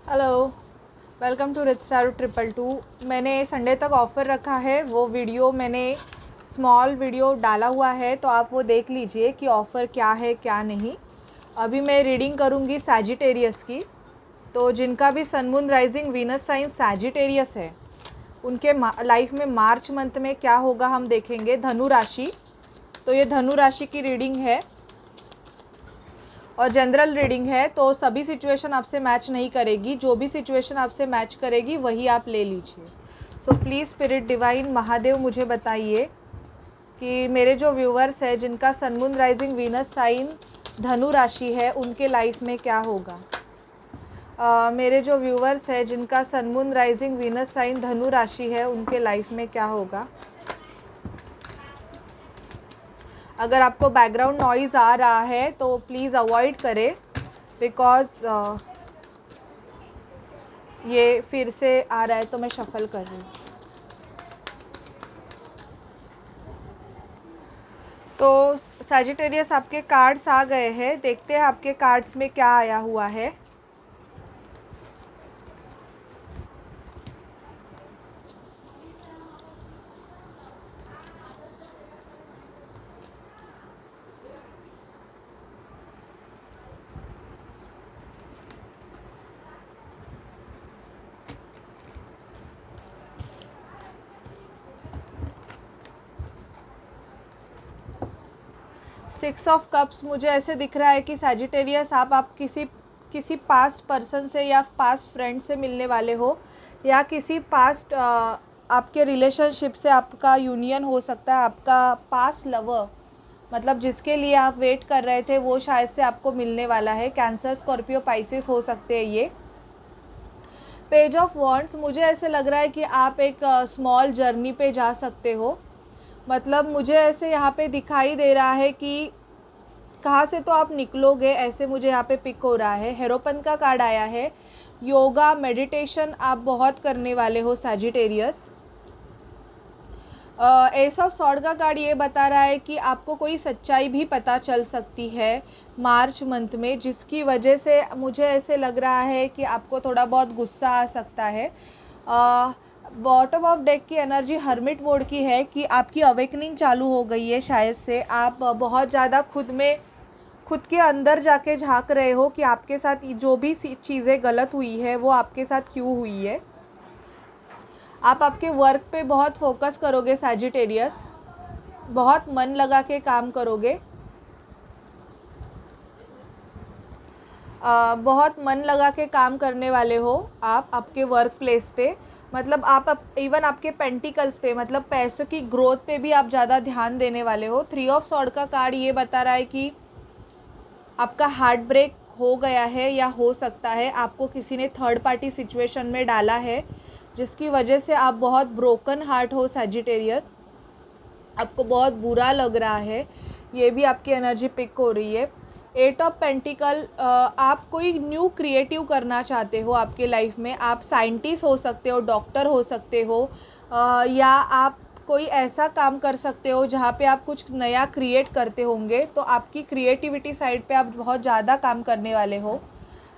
Hello, welcome to rich star 222। मैंने Sunday तक offer रखा है, वो वीडियो मैंने स्मॉल वीडियो डाला हुआ है, तो आप वो देख लीजिए कि ऑफ़र क्या है क्या नहीं। अभी मैं रीडिंग करूँगी सैजिटेरियस की। तो जिनका भी sun moon rising Venus sign Sagittarius है, उनके लाइफ में मार्च मंथ में क्या होगा हम देखेंगे। धनु राशि, तो ये धनु राशि की रीडिंग है और जनरल रीडिंग है, तो सभी सिचुएशन आपसे मैच नहीं करेगी। जो भी सिचुएशन आपसे मैच करेगी वही आप ले लीजिए। So please spirit divine Mahadev मुझे बताइए कि मेरे जो व्यूवर्स हैं जिनका sun moon rising Venus sign धनु राशि है, उनके लाइफ में क्या होगा। मेरे जो व्यूवर्स हैं जिनका sun moon rising Venus sign धनु राशि है, उनके लाइफ में क्या होगा। अगर आपको बैकग्राउंड नॉइज़ आ रहा है तो प्लीज़ अवॉइड करें, बिकॉज़ ये फिर से आ रहा है तो मैं शफल कर रही हूँ। तो सैजिटेरियस आपके कार्ड्स आ गए हैं, देखते हैं आपके कार्ड्स में क्या आया हुआ है। सिक्स ऑफ कप्स मुझे ऐसे दिख रहा है कि सैजिटेरियस आप किसी पास्ट पर्सन से या पास्ट फ्रेंड से मिलने वाले हो, या किसी पास्ट आपके रिलेशनशिप से आपका यूनियन हो सकता है। आपका पास्ट लवर, मतलब जिसके लिए आप वेट कर रहे थे, वो शायद से आपको मिलने वाला है। कैंसर, स्कॉर्पियो, पाइसिस हो सकते हैं ये। पेज ऑफ वॉन्ड्स, मुझे ऐसे लग रहा है कि आप एक स्मॉल जर्नी पे जा सकते हो। मतलब मुझे ऐसे यहाँ पे दिखाई दे रहा है कि कहाँ से तो आप निकलोगे, ऐसे मुझे यहाँ पे पिक हो रहा है। हेरोपन का कार्ड आया है। योगा, मेडिटेशन आप बहुत करने वाले हो सैजिटेरियस। एस ऑफ सॉर्ड का कार्ड ये बता रहा है कि आपको कोई सच्चाई भी पता चल सकती है मार्च मंथ में, जिसकी वजह से मुझे ऐसे लग रहा है कि आपको थोड़ा बहुत गुस्सा आ सकता है। बॉटम ऑफ डेक की एनर्जी हर्मिट मोड की है कि आपकी अवेकनिंग चालू हो गई है। शायद से आप बहुत ज़्यादा खुद के अंदर जाके झांक रहे हो कि आपके साथ जो भी चीज़ें गलत हुई है वो आपके साथ क्यों हुई है। आप आपके वर्क पे बहुत फोकस करोगे सैजिटेरियस, बहुत मन लगा के काम करोगे। बहुत मन लगा के काम करने वाले हो आप आपके वर्क प्लेस पे। मतलब आप इवन आपके पेंटिकल्स पे, मतलब पैसों की ग्रोथ पे भी आप ज़्यादा ध्यान देने वाले हो। थ्री ऑफ सॉर्ड का कार्ड ये बता रहा है कि आपका हार्ट ब्रेक हो गया है, या हो सकता है आपको किसी ने थर्ड पार्टी सिचुएशन में डाला है, जिसकी वजह से आप बहुत ब्रोकन हार्ट हो सैजिटेरियस। आपको बहुत बुरा लग रहा है, ये भी आपकी एनर्जी पिक हो रही है। एट ऑफ पेंटिकल, आप कोई न्यू क्रिएटिव करना चाहते हो आपके लाइफ में। आप साइंटिस्ट हो सकते हो, डॉक्टर हो सकते हो, या आप कोई ऐसा काम कर सकते हो जहाँ पे आप कुछ नया क्रिएट करते होंगे। तो आपकी क्रिएटिविटी साइड पे आप बहुत ज़्यादा काम करने वाले हो।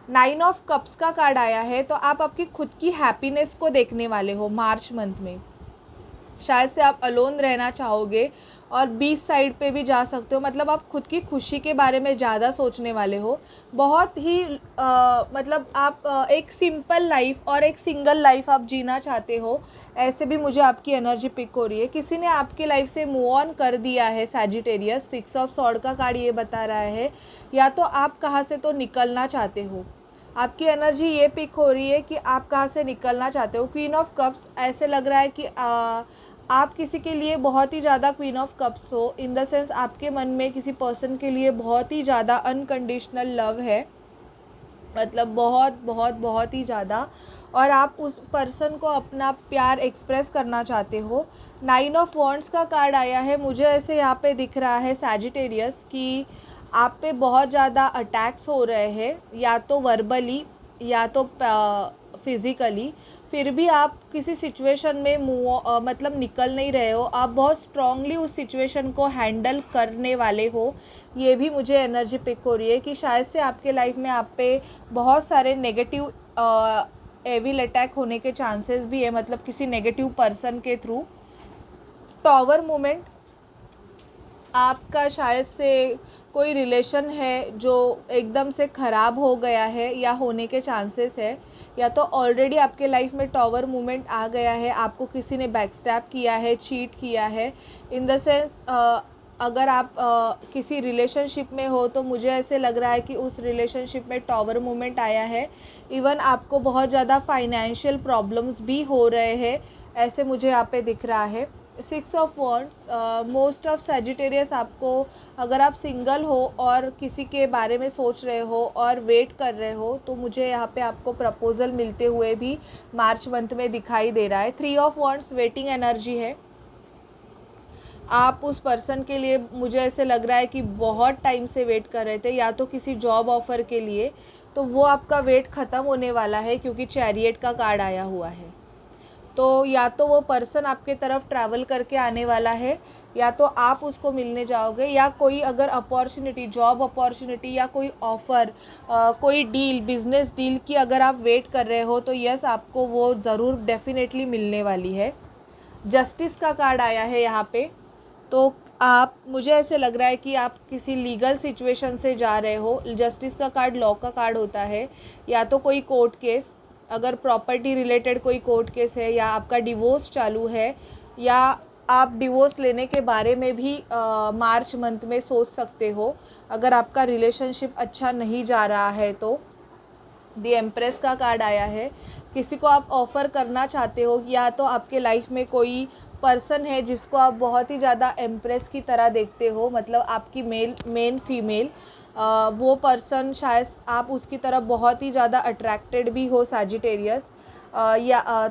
नाइन ऑफ कप्स का कार्ड आया है, तो आप आपकी खुद की हैप्पीनेस को देखने वाले हो मार्च मंथ में। शायद से आप अलोन रहना चाहोगे और बीच साइड पे भी जा सकते हो। मतलब आप खुद की खुशी के बारे में ज़्यादा सोचने वाले हो। बहुत ही मतलब आप एक सिंपल लाइफ और एक सिंगल लाइफ आप जीना चाहते हो, ऐसे भी मुझे आपकी एनर्जी पिक हो रही है। किसी ने आपकी लाइफ से मूव ऑन कर दिया है सैजिटेरियस। सिक्स ऑफ सॉर्ड का कार्ड ये बता रहा है, या तो आप कहाँ से तो निकलना चाहते हो। आपकी एनर्जी ये पिक हो रही है कि आप कहाँ से निकलना चाहते हो। क्वीन ऑफ कप्स, ऐसे लग रहा है कि आप किसी के लिए बहुत ही ज़्यादा क्वीन ऑफ कप्स हो, इन द सेंस आपके मन में किसी पर्सन के लिए बहुत ही ज़्यादा अनकंडीशनल लव है। मतलब बहुत बहुत बहुत ही ज़्यादा, और आप उस पर्सन को अपना प्यार एक्सप्रेस करना चाहते हो। नाइन ऑफ वॉन्ड्स का कार्ड आया है। मुझे ऐसे यहाँ पे दिख रहा है सैजिटेरियस कि आप पे बहुत ज़्यादा अटैक्स हो रहे हैं, या तो वर्बली या तो फिज़िकली। फिर भी आप किसी सिचुएशन में मतलब निकल नहीं रहे हो। आप बहुत स्ट्रांगली उस सिचुएशन को हैंडल करने वाले हो, ये भी मुझे एनर्जी पिक हो रही है कि शायद से आपके लाइफ में आप पे बहुत सारे नेगेटिव एविल अटैक होने के चांसेस भी है, मतलब किसी नेगेटिव पर्सन के थ्रू। टॉवर मूवमेंट, आपका शायद से कोई रिलेशन है जो एकदम से ख़राब हो गया है या होने के चांसेस है, या तो ऑलरेडी आपके लाइफ में टॉवर मूवमेंट आ गया है, आपको किसी ने बैकस्टैप किया है, चीट किया है। इन द सेंस अगर आप किसी रिलेशनशिप में हो तो मुझे ऐसे लग रहा है कि उस रिलेशनशिप में टॉवर मूवमेंट आया है। इवन आपको बहुत ज़्यादा फाइनेंशियल प्रॉब्लम्स भी हो रहे हैं, ऐसे मुझे यहाँ पे दिख रहा है। 6 of wands, most of Sagittarius आपको, अगर आप सिंगल हो और किसी के बारे में सोच रहे हो और वेट कर रहे हो, तो मुझे यहाँ पे आपको प्रपोज़ल मिलते हुए भी मार्च मंथ में दिखाई दे रहा है। 3 ऑफ वॉन्ड्स वेटिंग एनर्जी है। आप उस पर्सन के लिए, मुझे ऐसे लग रहा है कि बहुत टाइम से वेट कर रहे थे, या तो किसी जॉब ऑफ़र के लिए, तो वो आपका वेट ख़त्म होने वाला है क्योंकि चैरियट का कार्ड आया हुआ है। तो या तो वो पर्सन आपके तरफ ट्रैवल करके आने वाला है, या तो आप उसको मिलने जाओगे, या कोई अगर अपॉर्चुनिटी, जॉब अपॉर्चुनिटी या कोई ऑफ़र, कोई डील, बिज़नेस डील की अगर आप वेट कर रहे हो, तो यस, आपको वो ज़रूर डेफिनेटली मिलने वाली है। जस्टिस का कार्ड आया है यहाँ पे, तो आप, मुझे ऐसे लग रहा है कि आप किसी लीगल सिचुएशन से जा रहे हो। जस्टिस का कार्ड लॉ का कार्ड होता है, या तो कोई कोर्ट केस, अगर प्रॉपर्टी रिलेटेड कोई कोर्ट केस है, या आपका डिवोर्स चालू है, या आप डिवोर्स लेने के बारे में भी मार्च मंथ में सोच सकते हो, अगर आपका रिलेशनशिप अच्छा नहीं जा रहा है तो। द एम्प्रेस का कार्ड आया है, किसी को आप ऑफ़र करना चाहते हो, या तो आपके लाइफ में कोई पर्सन है जिसको आप बहुत ही ज़्यादा एम्प्रेस की तरह देखते हो, मतलब आपकी मेन फीमेल, वो पर्सन शायद आप उसकी तरफ बहुत ही ज़्यादा अट्रैक्टेड भी हो सैजिटेरियस,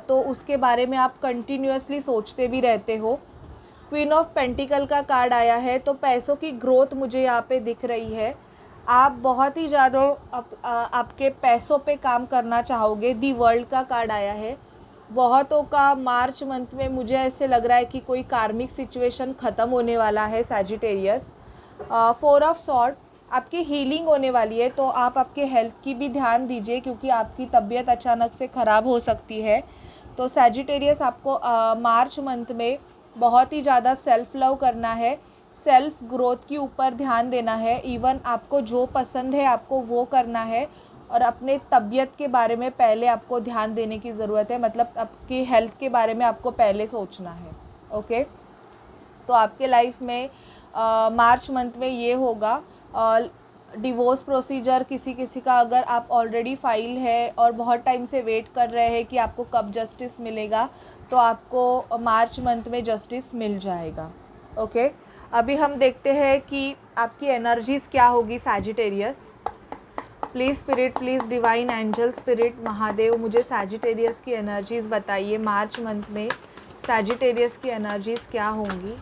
तो उसके बारे में आप कंटिन्यूअसली सोचते भी रहते हो। क्वीन ऑफ पेंटिकल का कार्ड आया है, तो पैसों की ग्रोथ मुझे यहाँ पे दिख रही है। आप बहुत ही ज़्यादा आपके पैसों पे काम करना चाहोगे। दी वर्ल्ड का कार्ड आया है। बहुतों का मार्च मंथ में मुझे ऐसे लग रहा है कि कोई कार्मिक सिचुएशन ख़त्म होने वाला है सैजिटेरियस। 4 ऑफ सॉर्ड, आपकी हीलिंग होने वाली है, तो आप आपके हेल्थ की भी ध्यान दीजिए क्योंकि आपकी तबीयत अचानक से ख़राब हो सकती है। तो सैजिटेरियस आपको मार्च मंथ में बहुत ही ज़्यादा सेल्फ़ लव करना है, सेल्फ़ ग्रोथ के ऊपर ध्यान देना है। इवन आपको जो पसंद है आपको वो करना है, और अपने तबीयत के बारे में पहले आपको ध्यान देने की ज़रूरत है, मतलब आपकी हेल्थ के बारे में आपको पहले सोचना है। ओके, तो आपके लाइफ में मार्च मंथ में ये होगा। डिवोर्स प्रोसीजर किसी का अगर आप ऑलरेडी फाइल है और बहुत टाइम से वेट कर रहे हैं कि आपको कब जस्टिस मिलेगा, तो आपको मार्च मंथ में जस्टिस मिल जाएगा। ओके, अभी हम देखते हैं कि आपकी एनर्जीज़ क्या होगी Sagittarius. Please spirit, please divine angel spirit, Mahadev, मुझे सैजिटेरियस की एनर्जीज़ बताइए। मार्च मंथ में सैजिटेरियस की एनर्जीज़ क्या होंगी।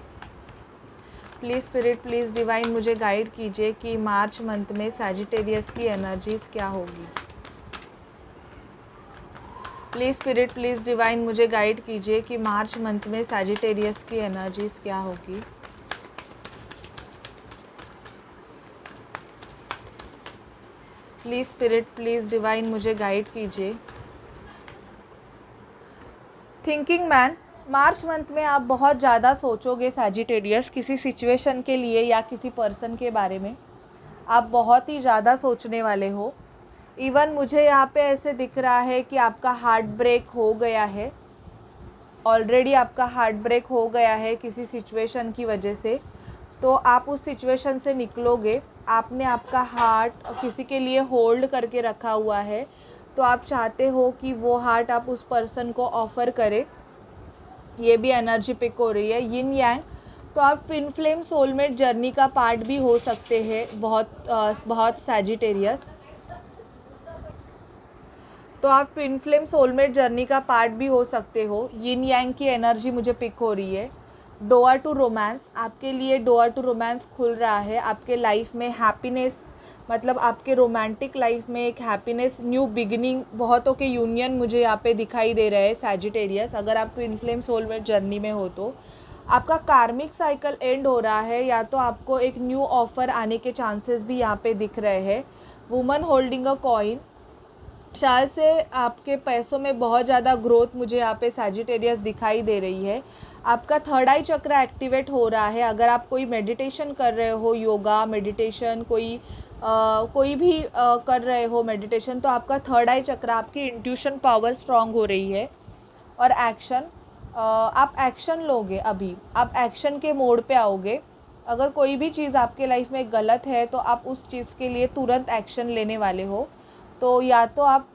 प्लीज़ स्पिरिट, प्लीज़ डिवाइन, मुझे गाइड कीजिए कि मार्च मंथ में सैजिटेरियस की एनर्जीज़ क्या होगी। प्लीज़ स्पिरिट, प्लीज़ डिवाइन, मुझे गाइड कीजिए कि मार्च मंथ में सैजिटेरियस की एनर्जीज़ क्या होगी। प्लीज़ स्पिरिट, प्लीज़ डिवाइन, मुझे गाइड कीजिए। थिंकिंग मैन, मार्च मंथ में आप बहुत ज़्यादा सोचोगे सैजिटेरियस, किसी सिचुएशन के लिए या किसी पर्सन के बारे में आप बहुत ही ज़्यादा सोचने वाले हो। इवन मुझे यहाँ पे ऐसे दिख रहा है कि आपका हार्ट ब्रेक हो गया है, ऑलरेडी आपका हार्ट ब्रेक हो गया है किसी सिचुएशन की वजह से, तो आप उस सिचुएशन से निकलोगे। आपने आपका हार्ट किसी के लिए होल्ड करके रखा हुआ है, तो आप चाहते हो कि वो हार्ट आप उस पर्सन को ऑफ़र करें। ये भी एनर्जी पिक हो रही है। यिन यांग, तो आप ट्विन फ्लेम सोलमेट जर्नी का पार्ट भी हो सकते हैं बहुत सैजिटेरियस। तो आप ट्विन फ्लेम सोलमेट जर्नी का पार्ट भी हो सकते हो। यिन यांग की एनर्जी मुझे पिक हो रही है। डोर टू रोमांस, आपके लिए डोर टू रोमांस खुल रहा है। आपके लाइफ में हैप्पीनेस, मतलब आपके रोमांटिक लाइफ में एक हैप्पीनेस, न्यू बिगिनिंग, बहुतों के यूनियन मुझे यहाँ पे दिखाई दे रहे हैं सैजिटेरियस। अगर आप ट्विन फ्लेम सोलमेट जर्नी में हो तो आपका कार्मिक साइकिल एंड हो रहा है, या तो आपको एक न्यू ऑफ़र आने के चांसेस भी यहाँ पे दिख रहे हैं। वुमन होल्डिंग अ कॉइन, शायद से आपके पैसों में बहुत ज़्यादा ग्रोथ मुझे यहाँ पे सैजिटेरियस दिखाई दे रही है। आपका थर्ड आई चक्र एक्टिवेट हो रहा है। अगर आप कोई मेडिटेशन कर रहे हो, योगा मेडिटेशन, कोई भी कर रहे हो मेडिटेशन, तो आपका थर्ड आई चक्र, आपकी इंट्यूशन पावर स्ट्रांग हो रही है। और एक्शन, आप एक्शन लोगे, अभी आप एक्शन के मोड पे आओगे। अगर कोई भी चीज़ आपके लाइफ में गलत है तो आप उस चीज़ के लिए तुरंत एक्शन लेने वाले हो। तो या तो आप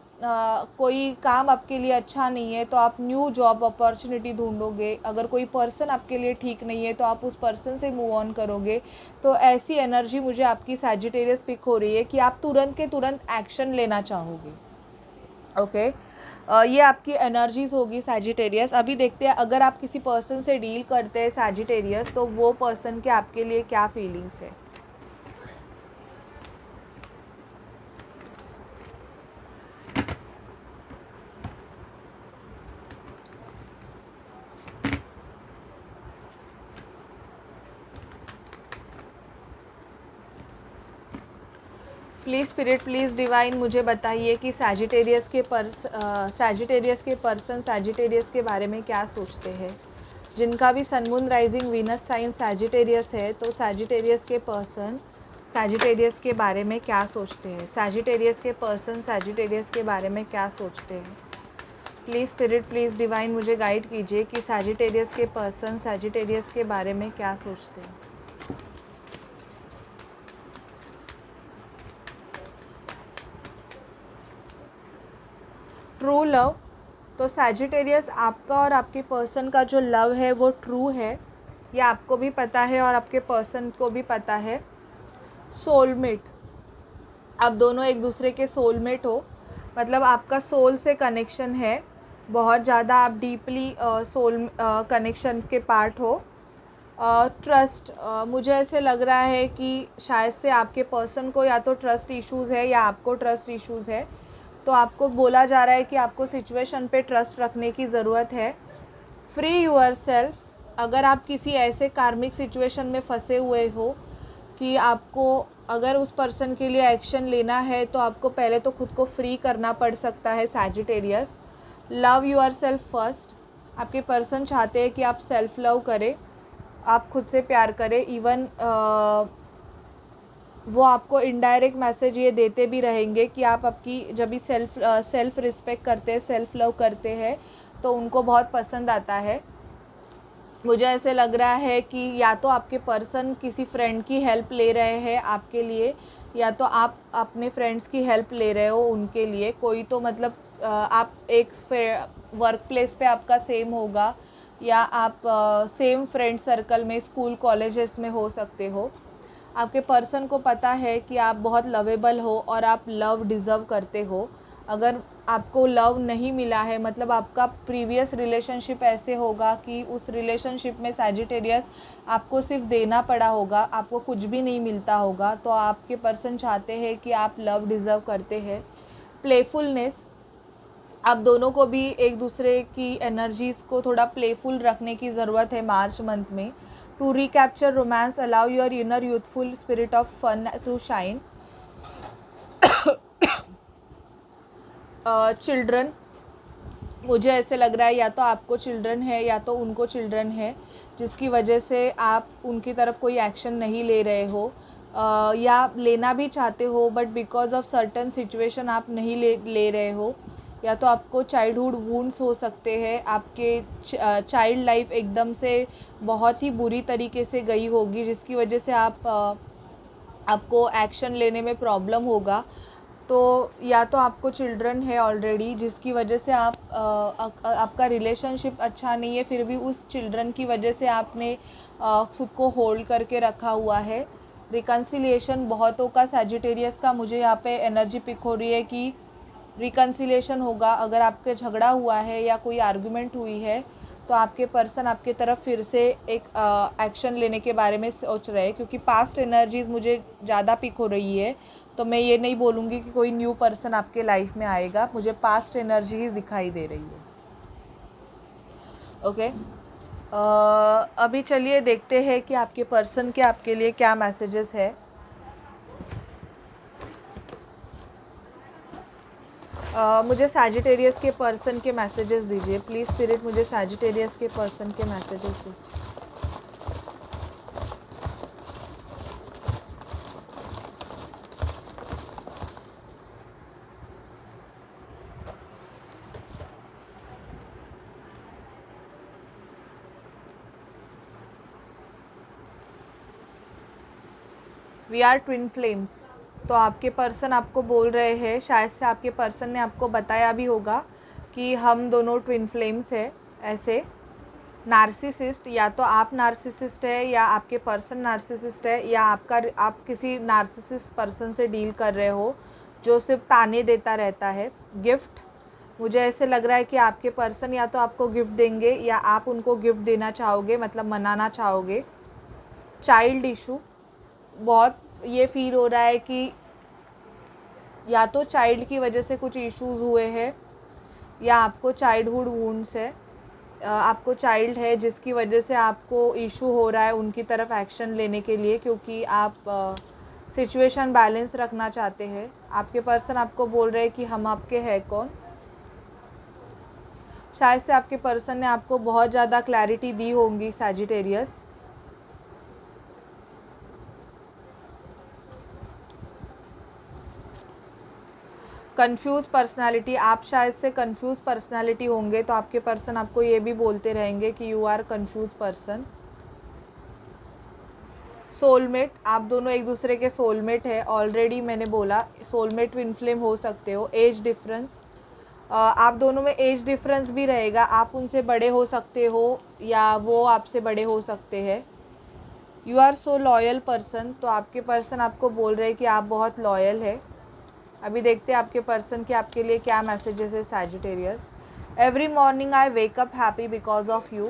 कोई काम आपके लिए अच्छा नहीं है तो आप न्यू जॉब अपॉर्चुनिटी ढूंढोगे। अगर कोई पर्सन आपके लिए ठीक नहीं है तो आप उस पर्सन से मूव ऑन करोगे। तो ऐसी एनर्जी मुझे आपकी सैजिटेरियस पिक हो रही है कि आप तुरंत के तुरंत एक्शन लेना चाहोगे। ओके, ये आपकी एनर्जीज़ होगी सैजिटेरियस। अभी देखते हैं अगर आप किसी पर्सन से डील करते हैं सैजिटेरियस, तो वो पर्सन के आपके लिए क्या फीलिंग्स है। प्लीज़ स्पिरिट, प्लीज़ डिवाइन, मुझे बताइए कि सैजिटेरियस के पर्सन सैजिटेरियस के बारे में क्या सोचते हैं। जिनका भी sun moon rising Venus sign Sagittarius है, तो सैजिटेरियस के पर्सन सैजिटेरियस के बारे में क्या सोचते हैं। सैजिटेरियस के पर्सन सैजिटेरियस के बारे में क्या सोचते हैं। प्लीज़ स्पिरिट, प्लीज़ डिवाइन, मुझे गाइड कीजिए कि सैजिटेरियस के पर्सन सैजिटेरियस के बारे में क्या सोचते हैं। ट्रू लव, तो सैजिटेरियस आपका और आपके पर्सन का जो लव है वो ट्रू है, ये आपको भी पता है और आपके पर्सन को भी पता है। सोलमेट, आप दोनों एक दूसरे के सोलमेट हो, मतलब आपका सोल से कनेक्शन है बहुत ज़्यादा, आप डीपली सोल कनेक्शन के पार्ट हो। ट्रस्ट, मुझे ऐसे लग रहा है कि शायद से आपके पर्सन को या तो ट्रस्ट इश्यूज़ है या आपको ट्रस्ट इश्यूज़ है। तो आपको बोला जा रहा है कि आपको सिचुएशन पे ट्रस्ट रखने की ज़रूरत है। फ्री यूर सेल्फ, अगर आप किसी ऐसे कार्मिक सिचुएशन में फंसे हुए हो कि आपको अगर उस पर्सन के लिए एक्शन लेना है तो आपको पहले तो खुद को फ्री करना पड़ सकता है Sagittarius. Love yourself first, आपके पर्सन चाहते हैं कि आप सेल्फ लव करें, आप खुद से प्यार करें। इवन वो आपको इनडायरेक्ट मैसेज ये देते भी रहेंगे कि आप आपकी जब भी सेल्फ रिस्पेक्ट करते हैं, सेल्फ लव करते हैं, तो उनको बहुत पसंद आता है। मुझे ऐसे लग रहा है कि या तो आपके पर्सन किसी फ्रेंड की हेल्प ले रहे हैं आपके लिए, या तो आप अपने फ्रेंड्स की हेल्प ले रहे हो उनके लिए। कोई तो मतलब आप एक वर्क प्लेस पे आपका सेम होगा, या आप सेम फ्रेंड सर्कल में स्कूल कॉलेजेस में हो सकते हो। आपके पर्सन को पता है कि आप बहुत लवेबल हो और आप लव डिज़र्व करते हो। अगर आपको लव नहीं मिला है, मतलब आपका प्रीवियस रिलेशनशिप ऐसे होगा कि उस रिलेशनशिप में सैजिटेरियस आपको सिर्फ देना पड़ा होगा, आपको कुछ भी नहीं मिलता होगा, तो आपके पर्सन चाहते हैं कि आप लव डिज़र्व करते हैं। प्लेफुलनेस, आप दोनों को भी एक दूसरे की एनर्जीज़ को थोड़ा प्लेफुल रखने की ज़रूरत है मार्च मंथ में। To recapture romance, allow your inner youthful spirit of fun to shine. Children, मुझे ऐसे लग रहा है या तो आपको चिल्ड्रन है या तो उनको चिल्ड्रन है, जिसकी वजह से आप उनकी तरफ कोई एक्शन नहीं ले रहे हो, या लेना भी चाहते हो but because of certain situation आप नहीं ले रहे हो। या तो आपको चाइल्डहुड वुंड्स हो सकते हैं, आपके चाइल्ड लाइफ एकदम से बहुत ही बुरी तरीके से गई होगी, जिसकी वजह से आपको एक्शन लेने में प्रॉब्लम होगा। तो या तो आपको चिल्ड्रन है ऑलरेडी, जिसकी वजह से आपका रिलेशनशिप अच्छा नहीं है, फिर भी उस चिल्ड्रन की वजह से आपने खुद को होल्ड करके रखा हुआ है। रिकन्सिलिएशन, बहुतों का सैजिटेरियस का मुझे यहाँ पे एनर्जी पिक हो रही है कि रिकन्सिलिएशन होगा। अगर आपके झगड़ा हुआ है या कोई आर्गुमेंट हुई है तो आपके पर्सन आपके तरफ फिर से एक एक्शन लेने के बारे में सोच रहे हैं, क्योंकि पास्ट एनर्जीज़ मुझे ज़्यादा पिक हो रही है। तो मैं ये नहीं बोलूँगी कि कोई न्यू पर्सन आपके लाइफ में आएगा, मुझे पास्ट एनर्जी ही दिखाई दे रही है। ओके, अभी चलिए देखते हैं कि आपके पर्सन के आपके लिए क्या मैसेजेस है। मुझे सैजिटेरियस के पर्सन के मैसेजेस दीजिए प्लीज़ स्पिरिट, मुझे सैजिटेरियस के पर्सन के मैसेजेस दीजिए। We are twin flames. तो आपके पर्सन आपको बोल रहे हैं, शायद से आपके पर्सन ने आपको बताया भी होगा कि हम दोनों ट्विन फ्लेम्स हैं। ऐसे नार्सिसिस्ट, या तो आप नार्सिसिस्ट है या आपके पर्सन नार्सिसिस्ट है, या आप किसी नार्सिसिस्ट पर्सन से डील कर रहे हो जो सिर्फ ताने देता रहता है। गिफ्ट, मुझे ऐसे लग रहा है कि आपके पर्सन या तो आपको गिफ्ट देंगे या आप उनको गिफ्ट देना चाहोगे, मतलब मनाना चाहोगे। चाइल्ड इशू, बहुत ये फील हो रहा है कि या तो चाइल्ड की वजह से कुछ इश्यूज़ हुए हैं या आपको चाइल्डहुड वुंड्स है। आपको चाइल्ड है जिसकी वजह से आपको इशू हो रहा है उनकी तरफ एक्शन लेने के लिए, क्योंकि आप सिचुएशन बैलेंस रखना चाहते हैं। आपके पर्सन आपको बोल रहे हैं कि हम आपके हैं कौन। शायद से आपके पर्सन ने आपको बहुत ज़्यादा क्लैरिटी दी होंगी सैजिटेरियस। कंफ्यूज पर्सनालिटी, आप शायद से कंफ्यूज पर्सनालिटी होंगे, तो आपके पर्सन आपको ये भी बोलते रहेंगे कि you are confused person. Soulmate, आप दोनों एक दूसरे के सोलमेट है। ऑलरेडी मैंने बोला सोलमेट ट्विन फ्लेम हो सकते हो। एज डिफरेंस, आप दोनों में एज डिफरेंस भी रहेगा। आप उनसे बड़े हो सकते हो या वो आपसे बड़े हो सकते हैं। You are so loyal person, तो आपके पर्सन आपको बोल रहे हैं कि आप बहुत लॉयल है। अभी देखते हैं आपके पर्सन के आपके लिए क्या मैसेजेस है Sagittarius. Every morning I wake up happy because of you.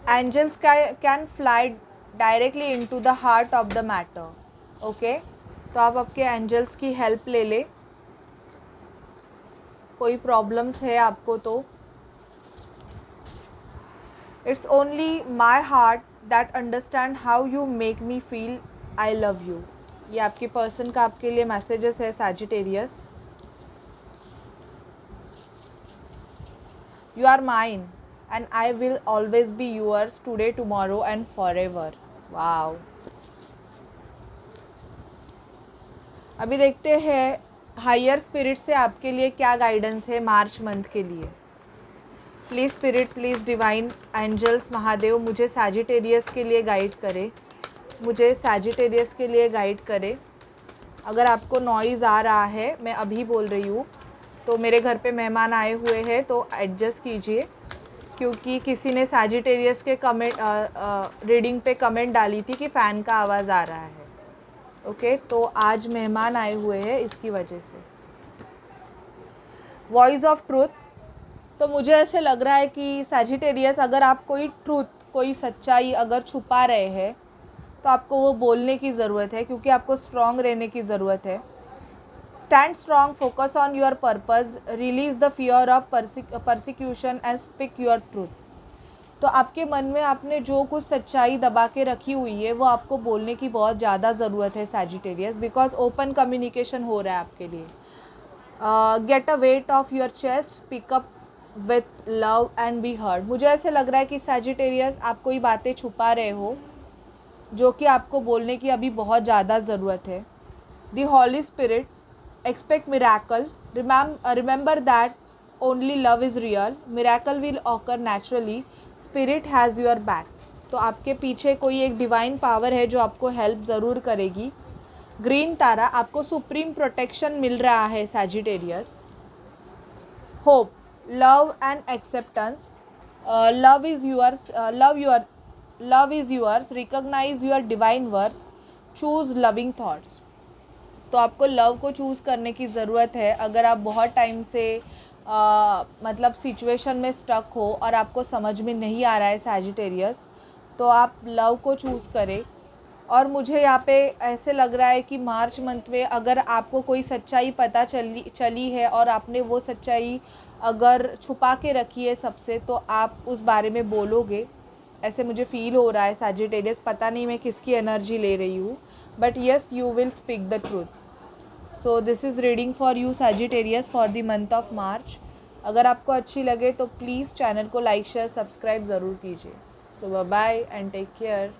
Angels can fly directly into the heart of the matter. Okay, तो आप आपके एंजल्स की हेल्प ले ले। कोई प्रॉब्लम्स है आपको तो it's only my heart that understand how you make me feel, I love you. ये आपके पर्सन का आपके लिए मैसेजेस है Sagittarius. You are mine and I will always be yours today tomorrow and forever. Wow, अभी देखते हैं higher spirit से आपके लिए क्या गाइडेंस है मार्च मंथ के लिए। Please spirit, please divine angels Mahadev मुझे सैजिटेरियस के लिए गाइड करे, मुझे सैजिटेरियस के लिए गाइड करे। अगर आपको नॉइज़ आ रहा है, मैं अभी बोल रही हूँ, तो मेरे घर पे मेहमान आए हुए हैं तो एडजस्ट कीजिए, क्योंकि किसी ने सैजिटेरियस के रीडिंग पे कमेंट डाली थी कि फ़ैन का आवाज़ आ रहा है। ओके, तो आज मेहमान आए हुए हैं इसकी वजह से। वॉइस ऑफ ट्रूथ, तो मुझे ऐसे लग रहा है कि सैजिटेरियस अगर आप कोई ट्रूथ, कोई सच्चाई अगर छुपा रहे हैं तो आपको वो बोलने की ज़रूरत है, क्योंकि आपको स्ट्रॉन्ग रहने की ज़रूरत है। Stand strong, focus on your purpose, release the fear of persecution and speak your truth. तो आपके मन में आपने जो कुछ सच्चाई दबा के रखी हुई है वो आपको बोलने की बहुत ज़्यादा ज़रूरत है सैजिटेरियस, बिकॉज ओपन कम्युनिकेशन हो रहा है आपके लिए। Get a weight of your chest, speak up with love and be heard. मुझे ऐसे लग रहा है कि सैजिटेरियस आप कोई बातें छुपा रहे हो जो कि आपको बोलने की अभी बहुत ज़्यादा ज़रूरत है। The holy spirit, expect miracle, remember that only love is real, miracle will occur naturally, spirit has your back. तो आपके पीछे कोई एक डिवाइन पावर है जो आपको हेल्प ज़रूर करेगी। ग्रीन तारा, आपको सुप्रीम प्रोटेक्शन मिल रहा है Sagittarius. Hope, love and acceptance, love is yours, recognise your divine worth, choose loving thoughts. तो आपको लव को चूज़ करने की ज़रूरत है। अगर आप बहुत टाइम से मतलब सिचुएशन में स्टक हो और आपको समझ में नहीं आ रहा है सैजिटेरियस, तो आप लव को चूज़ करें। और मुझे यहाँ पे ऐसे लग रहा है कि मार्च मंथ में अगर आपको कोई सच्चाई पता चली है और आपने वो सच्चाई अगर छुपा के रखी है सबसे तो आप उस बारे में बोलोगे, ऐसे मुझे फील हो रहा है सैजिटेरियस। पता नहीं मैं किसकी एनर्जी ले रही हूँ, but yes you will speak the truth. So this is reading for you Sagittarius for the month of March. अगर आपको अच्छी लगे तो प्लीज़ चैनल को लाइक शेयर सब्सक्राइब ज़रूर कीजिए। So bye bye and take care.